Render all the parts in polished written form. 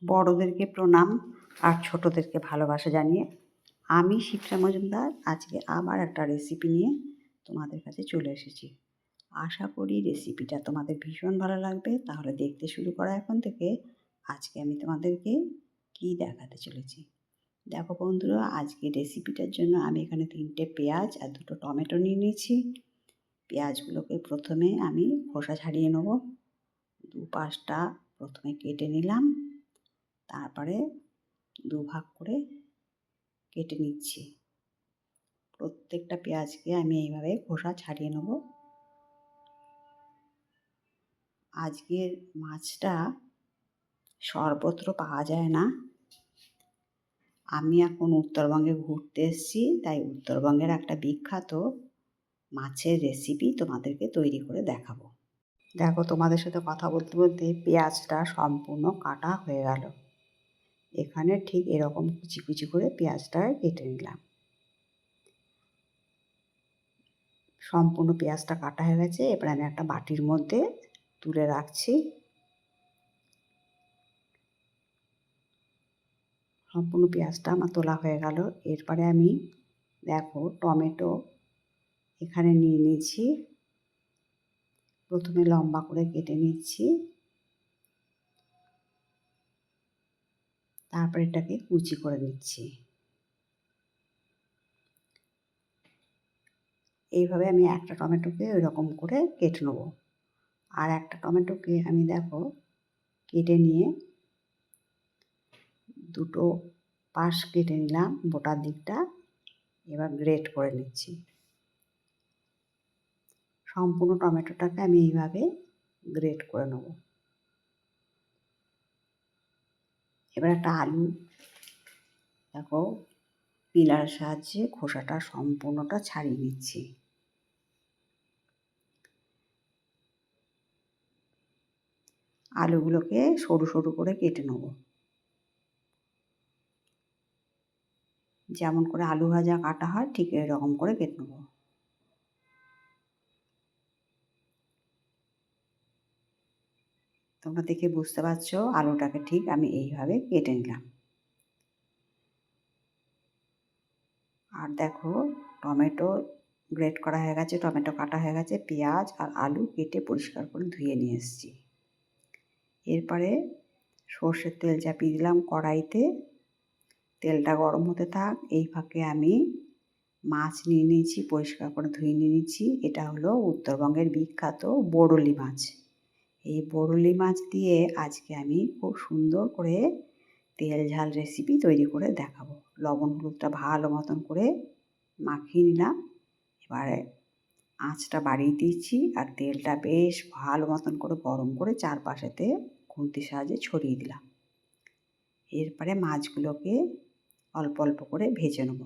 বড়দেরকে প্রণাম আর ছোটদেরকে ভালোবাসা জানিয়ে আমি শিপ্রা মজুমদার আজকে আবার একটা রেসিপি নিয়ে তোমাদের কাছে চলে এসেছি। আশা করি রেসিপিটা তোমাদের ভীষণ ভালো লাগবে। তাহলে দেখতে শুরু করা এখন থেকে। আজকে আমি তোমাদেরকে কি দেখাতে চলেছি। দেখো বন্ধুরা, আজকে রেসিপিটার জন্য আমি এখানে 3টে পেঁয়াজ আর 2টো টমেটো নিয়ে নিয়েছি। পেঁয়াজগুলোকে প্রথমে আমি খোসা ছাড়িয়ে নেব। দুপাশটা প্রথমে কেটে নিলাম, তারপরে দুভাগ করে কেটে নিচ্ছি। প্রত্যেকটা পেঁয়াজকে আমি এইভাবে খোসা ছাড়িয়ে নেব। আজকের মাছটা সর্বত্র পাওয়া যায় না। আমি এখন উত্তরবঙ্গে ঘুরতে এসেছি, তাই উত্তরবঙ্গের একটা বিখ্যাত মাছের রেসিপি তোমাদেরকে তৈরি করে দেখাবো। দেখো, তোমাদের সাথে কথা বলতে বলতে পেঁয়াজটা সম্পূর্ণ কাটা হয়ে গেল। এখানে ঠিক এরকম কুচি কুচি করে পেঁয়াজটা কেটে নিলাম। সম্পূর্ণ পেঁয়াজটা কাটা হয়ে গেছে। এবার আমি একটা বাটির মধ্যে তুলে রাখছি। সম্পূর্ণ পেঁয়াজটা আমার তোলা হয়ে গেল। এরপরে আমি দেখো টমেটো এখানে নিয়ে নিয়েছি। প্রথমে লম্বা করে কেটে নিচ্ছি, তারপর এটাকে কুচি করে নিচ্ছি। এইভাবে আমি একটা টমেটোকে ওইরকম করে কেটে নেবো। আর একটা টমেটোকে আমি দেখো কেটে নিয়ে দুটো পাশ কেটে নিলাম, বোটার দিকটা। এবার গ্রেট করে নিচ্ছি। সম্পূর্ণ টমেটোটাকে আমি এইভাবে গ্রেট করে নেব। এবার একটা আলু দেখো পিলার সাহায্যে খোসাটা সম্পূর্ণটা ছাড়িয়ে নিচ্ছি। আলুগুলোকে সরু সরু করে কেটে নেব, যেমন করে আলু ভাজা কাটা হয় ঠিক এরকম করে কেটে নেব। তোমরা দেখে বুঝতে পারছো আলুটাকে ঠিক আমি এইভাবে কেটে নিলাম। আর দেখো টমেটো গ্রেট করা হয়ে গেছে, টমেটো কাটা হয়ে গেছে, পেঁয়াজ আর আলু কেটে পরিষ্কার করে ধুয়ে নিয়ে এসেছি। এরপরে সর্ষের তেল চাপিয়ে দিলাম কড়াইতে। তেলটা গরম হতে থাক। এই ফাঁকে আমি মাছ নিয়ে নিয়েছি, পরিষ্কার করে ধুয়ে নিয়ে নিচ্ছি। এটা হলো উত্তরবঙ্গের বিখ্যাত বড়লি মাছ। এই বড়লি মাছ দিয়ে আজকে আমি খুব সুন্দর করে তেল ঝাল রেসিপি তৈরি করে দেখাবো। লবণ হলুদটা ভালো মতন করে মাখিয়ে নিলাম। এবারে আঁচটা বাড়িয়ে দিচ্ছি আর তেলটা বেশ ভালো মতন করে গরম করে চারপাশেতে খুন্তির সাহায্যে ছড়িয়ে দিলাম। এরপরে মাছগুলোকে অল্প অল্প করে ভেজে নেব।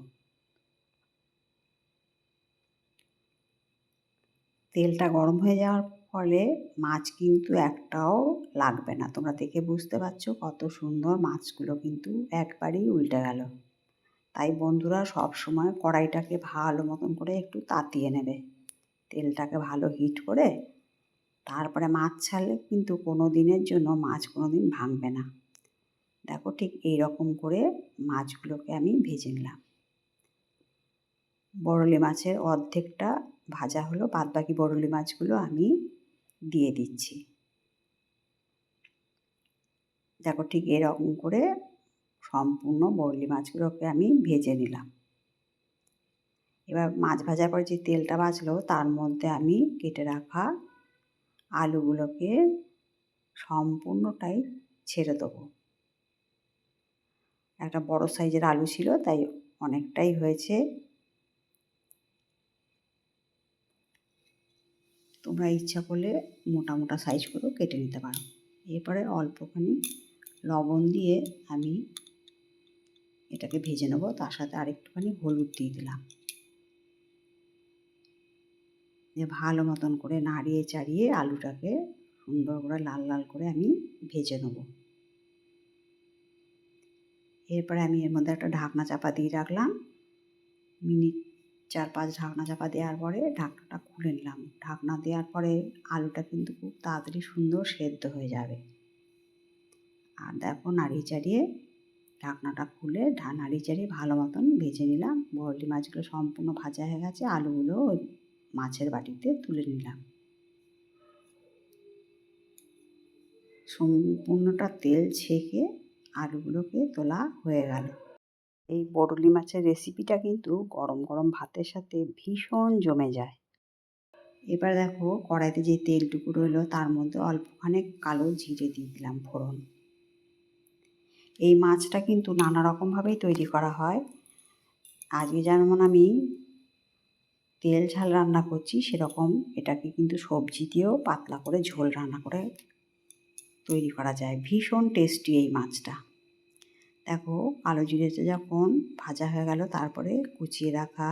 তেলটা গরম হয়ে যাওয়ার ফলে মাছ কিন্তু একটাও লাগবে না। তোমরা দেখে বুঝতে পারছো কত সুন্দর মাছগুলো কিন্তু একবারেই উল্টে গেল। তাই বন্ধুরা সব সময় কড়াইটাকে ভালো মতন করে একটু তাতিয়ে নেবে। তেলটাকে ভালো হিট করে তারপরে মাছ ছাড়লে কিন্তু কোনো দিনের জন্য মাছ কোনো দিন ভাঙবে না। দেখো ঠিক এই রকম করে মাছগুলোকে আমি ভেজে নিলাম। বড়লি মাছের অর্ধেকটা ভাজা হলো, বাদবাকি বড়লি মাছগুলো আমি দিয়ে দিচ্ছি। দেখো ঠিক এরকম করে সম্পূর্ণ বড়লি মাছগুলোকে আমি ভেজে নিলাম। এবার মাছ ভাজার পর যে তেলটা বাঁচলো তার মধ্যে আমি কেটে রাখা আলুগুলোকে সম্পূর্ণটাই ছেড়ে দেবো। একটা বড় সাইজের আলু ছিল তাই অনেকটাই হয়েছে। তোমরা ইচ্ছা করলে মোটা মোটা সাইজ করেও কেটে নিতে পারো। এরপরে অল্পখানি লবণ দিয়ে আমি এটাকে ভেজে নেবো। তার সাথে আরেকটুখানি হলুদ দিয়ে দিলাম। দিয়ে ভালো মতন করে নাড়িয়ে চাড়িয়ে আলুটাকে সুন্দর করে লাল লাল করে আমি ভেজে নেব। এরপরে আমি এর মধ্যে একটা ঢাকনা চাপা দিয়ে রাখলাম। মিনিট 4-5 ঢাকনা চাপা দেওয়ার পরে ঢাকনাটা খুলে নিলাম। ঢাকনা দেওয়ার পরে আলুটা কিন্তু খুব তাড়াতাড়ি সুন্দর সেদ্ধ হয়ে যাবে। আর দেখো নাড়িয়ে চাড়িয়ে ঢাকনাটা খুলে নাড়িয়ে চাড়িয়ে ভালো মতন ভেজে নিলাম। বরলি মাছগুলো সম্পূর্ণ ভাজা হয়ে গেছে, আলুগুলো ওই মাছের বাটিতে তুলে নিলাম। সম্পূর্ণটা তেল ছেঁকে আলুগুলোকে তোলা হয়ে গেল। এই বরলি মাছের রেসিপিটা কিন্তু গরম গরম ভাতের সাথে ভীষণ জমে যায়। এবার দেখো কড়াইতে যে তেলটুকু রইলো তার মধ্যে অল্পখানে কালো জিরে দিয়ে দিলাম ফোড়ন। এই মাছটা কিন্তু নানা রকমভাবেই তৈরি করা হয়। আজকে যেমন আমি তেল ঝাল রান্না করছি, সেরকম এটাকে কিন্তু সবজি দিয়েও পাতলা করে ঝোল রান্না করে তৈরি করা যায়। ভীষণ টেস্টি এই মাছটা। দেখো কালো জিরেটা যখন ভাজা হয়ে গেল, তারপরে কুচিয়ে রাখা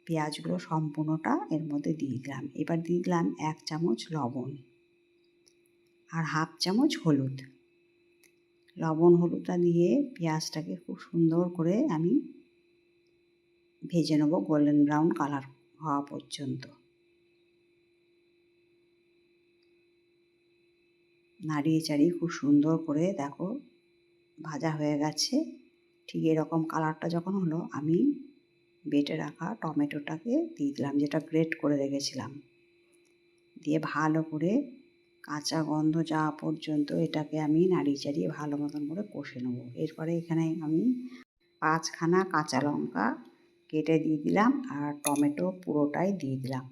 পেঁয়াজগুলো সম্পূর্ণটা এর মধ্যে দিয়ে দিলাম। এবার দিয়ে দিলাম 1 চামচ লবণ আর 1/2 চামচ হলুদ। লবণ হলুদটা দিয়ে পেঁয়াজটাকে খুব সুন্দর করে আমি ভেজে নেব গোল্ডেন ব্রাউন কালার হওয়া পর্যন্ত। নাড়িয়ে চাড়িয়ে খুব সুন্দর করে দেখো ভাজা হয়ে গেছে। ঠিক এরকম কালারটা যখন হলো, আমি বেটে রাখা টমেটোটাকে দিয়ে দিলাম, যেটা গ্রেট করে রেখেছিলাম। দিয়ে ভালো করে কাঁচা গন্ধ যাওয়া পর্যন্ত এটাকে আমি নাড়িয়ে চাড়িয়ে ভালো মতন করে কষে নেবো। এরপরে এখানে আমি 5খানা কাঁচা লঙ্কা কেটে দিয়ে দিলাম আর টমেটো পুরোটাই দিয়ে দিলাম।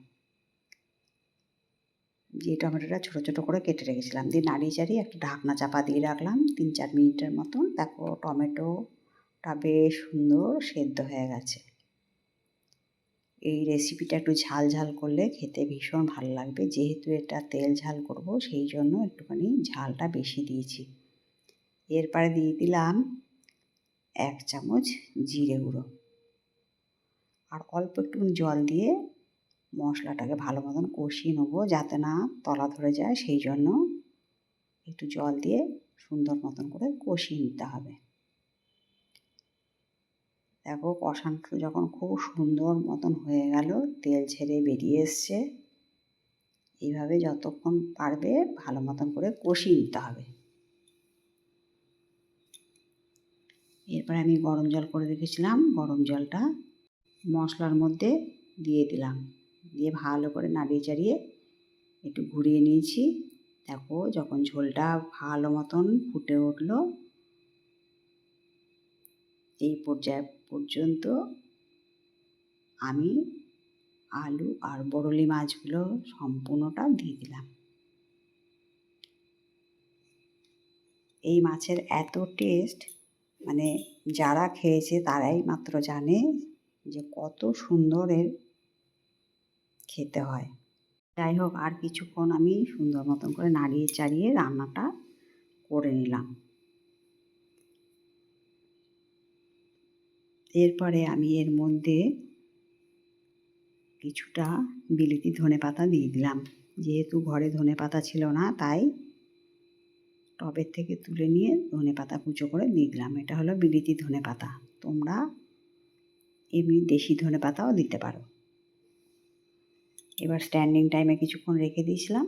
যে টমেটোটা ছোটো ছোটো করে কেটে রেখেছিলাম, দিয়ে নাড়িয়ে চাড়িয়ে একটা ঢাকনা চাপা দিয়ে রাখলাম 3-4 মিনিটের মতন। দেখো টমেটোটা বেশ সুন্দর সেদ্ধ হয়ে গেছে। এই রেসিপিটা একটু ঝাল ঝাল করলে খেতে ভীষণ ভালো লাগবে। যেহেতু এটা তেল ঝাল করব, সেই জন্য একটুখানি ঝালটা বেশি দিয়েছি। এরপরে দিয়ে দিলাম 1 চামচ জিরে গুঁড়ো আর অল্প একটু জল দিয়ে মশলাটাকে ভালো মতন কষিয়ে নেবো, যাতে না তলা ধরে যায়। সেই জন্য একটু জল দিয়ে সুন্দর মতন করে কষিয়ে নিতে হবে। দেখো কষানো যখন খুব সুন্দর মতন হয়ে গেল, তেল ছেড়ে বেরিয়ে এসছে, এইভাবে যতক্ষণ পারবে ভালো মতন করে কষিয়ে নিতে হবে। এরপর আমি গরম জল করে রেখেছিলাম, গরম জলটা মশলার মধ্যে দিয়ে দিলাম। দিয়ে ভালো করে নাড়িয়ে চাড়িয়ে একটু ঘুরিয়ে নিয়েছি। দেখো যখন ঝোলটা ভালো মতন ফুটে উঠলো, এই পর্যায় পর্যন্ত আমি আলু আর বরলি মাছগুলো সম্পূর্ণটা দিয়ে দিলাম। এই মাছের এত টেস্ট, মানে যারা খেয়েছে তারাই মাত্র জানে যে কত সুন্দর এর খেতে হয়। যাই হোক, আর কিছুক্ষণ আমি সুন্দর মতন করে নাড়িয়ে চাড়িয়ে রান্নাটা করে নিলাম। এরপরে আমি এর মধ্যে কিছুটা বিলিতি ধনেপাতা দিয়ে দিলাম। যেহেতু ঘরে ধনেপাতা ছিল না, তাই টবের থেকে তুলে নিয়ে ধনেপাতা কুচো করে দিয়ে দিলাম। এটা হলো বিলিতি ধনেপাতা। তোমরা এমনি দেশি ধনেপাতাও দিতে পারো। এবার স্ট্যান্ডিং টাইমে কিছুক্ষণ রেখে দিয়েছিলাম।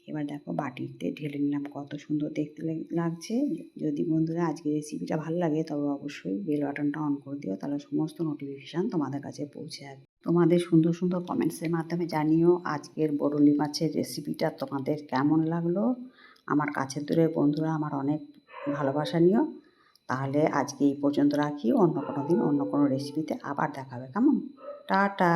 এবার দেখো বাটিতে ঢেলে নিলাম, কত সুন্দর দেখতে লাগছে। যদি বন্ধুরা আজকের রেসিপিটা ভালো লাগে, তবে অবশ্যই বেল বাটনটা অন করে দিও, তাহলে সমস্ত নোটিফিকেশান তোমাদের কাছে পৌঁছে যাবে। তোমাদের সুন্দর সুন্দর কমেন্টসের মাধ্যমে জানিও আজকের বরলি মাছের রেসিপিটা তোমাদের কেমন লাগলো। আমার কাছের দূরের বন্ধুরা আমার অনেক ভালোবাসা নিও। তাহলে আজকে এই পর্যন্ত রাখি। অন্য কোনো দিন অন্য কোনো রেসিপিতে আবার দেখা হবে। কেমন? টাটা।